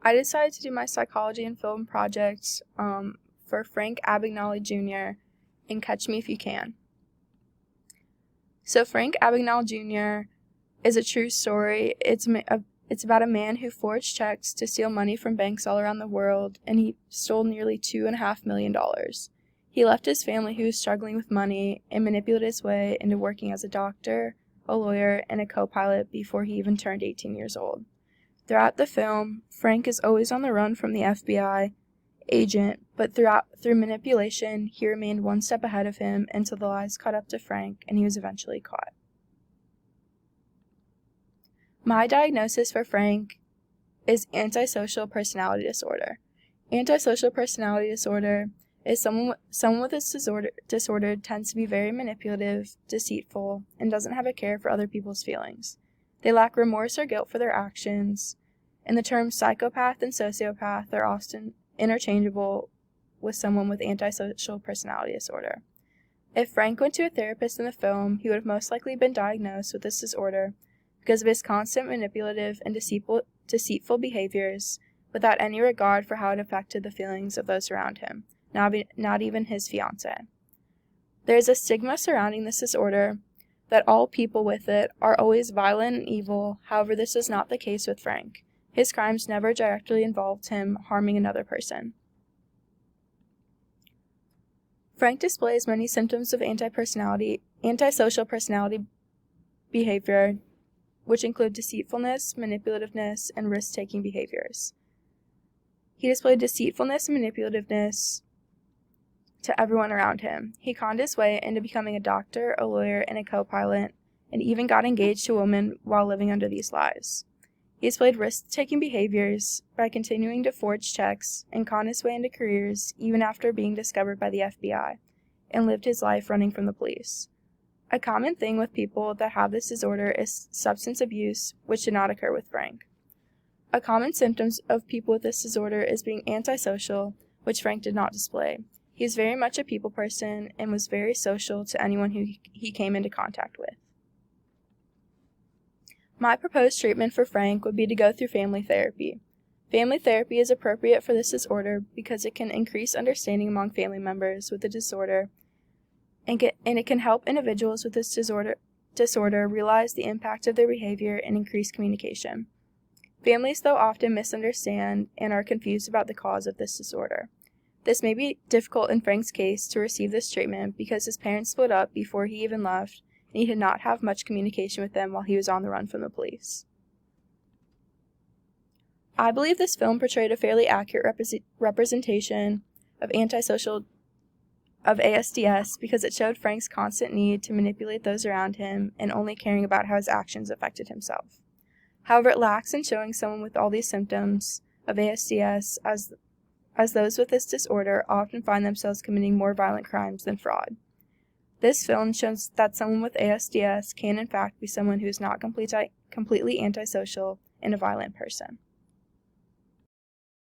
I decided to do my psychology and film project for Frank Abagnale Jr. in Catch Me If You Can. So Frank Abagnale Jr. is a true story. It's about a man who forged checks to steal money from banks all around the world, and he stole nearly $2.5 million. He left his family who was struggling with money and manipulated his way into working as a doctor, a lawyer, and a co-pilot before he even turned 18 years old. Throughout the film, Frank is always on the run from the FBI agent, but through manipulation, he remained one step ahead of him until the lies caught up to Frank and he was eventually caught. My diagnosis for Frank is antisocial personality disorder. Antisocial personality disorder is someone with this disorder tends to be very manipulative, deceitful, and doesn't have a care for other people's feelings. They lack remorse or guilt for their actions, and the terms psychopath and sociopath are often interchangeable with someone with antisocial personality disorder. If Frank went to a therapist in the film, he would have most likely been diagnosed with this disorder because of his constant manipulative and deceitful behaviors without any regard for how it affected the feelings of those around him, not even his fiancée. There is a stigma surrounding this disorder that all people with it are always violent and evil. However, this is not the case with Frank. His crimes never directly involved him harming another person. Frank displays many symptoms of antisocial personality behavior, which include deceitfulness, manipulativeness, and risk-taking behaviors. He displayed deceitfulness and manipulativeness to everyone around him. He conned his way into becoming a doctor, a lawyer, and a co-pilot, and even got engaged to a woman while living under these lies. He displayed risk-taking behaviors by continuing to forge checks and con his way into careers even after being discovered by the FBI, and lived his life running from the police. A common thing with people that have this disorder is substance abuse, which did not occur with Frank. A common symptom of people with this disorder is being antisocial, which Frank did not display. He is very much a people person and was very social to anyone who he came into contact with. My proposed treatment for Frank would be to go through family therapy. Family therapy is appropriate for this disorder because it can increase understanding among family members with the disorder, and it can help individuals with this disorder realize the impact of their behavior and increase communication. Families, though, often misunderstand and are confused about the cause of this disorder. This may be difficult in Frank's case to receive this treatment because his parents split up before he even left, and he did not have much communication with them while he was on the run from the police. I believe this film portrayed a fairly accurate representation of ASDS because it showed Frank's constant need to manipulate those around him and only caring about how his actions affected himself. However, it lacks in showing someone with all these symptoms of ASDS as those with this disorder often find themselves committing more violent crimes than fraud. This film shows that someone with ASDS can in fact be someone who is not completely antisocial and a violent person.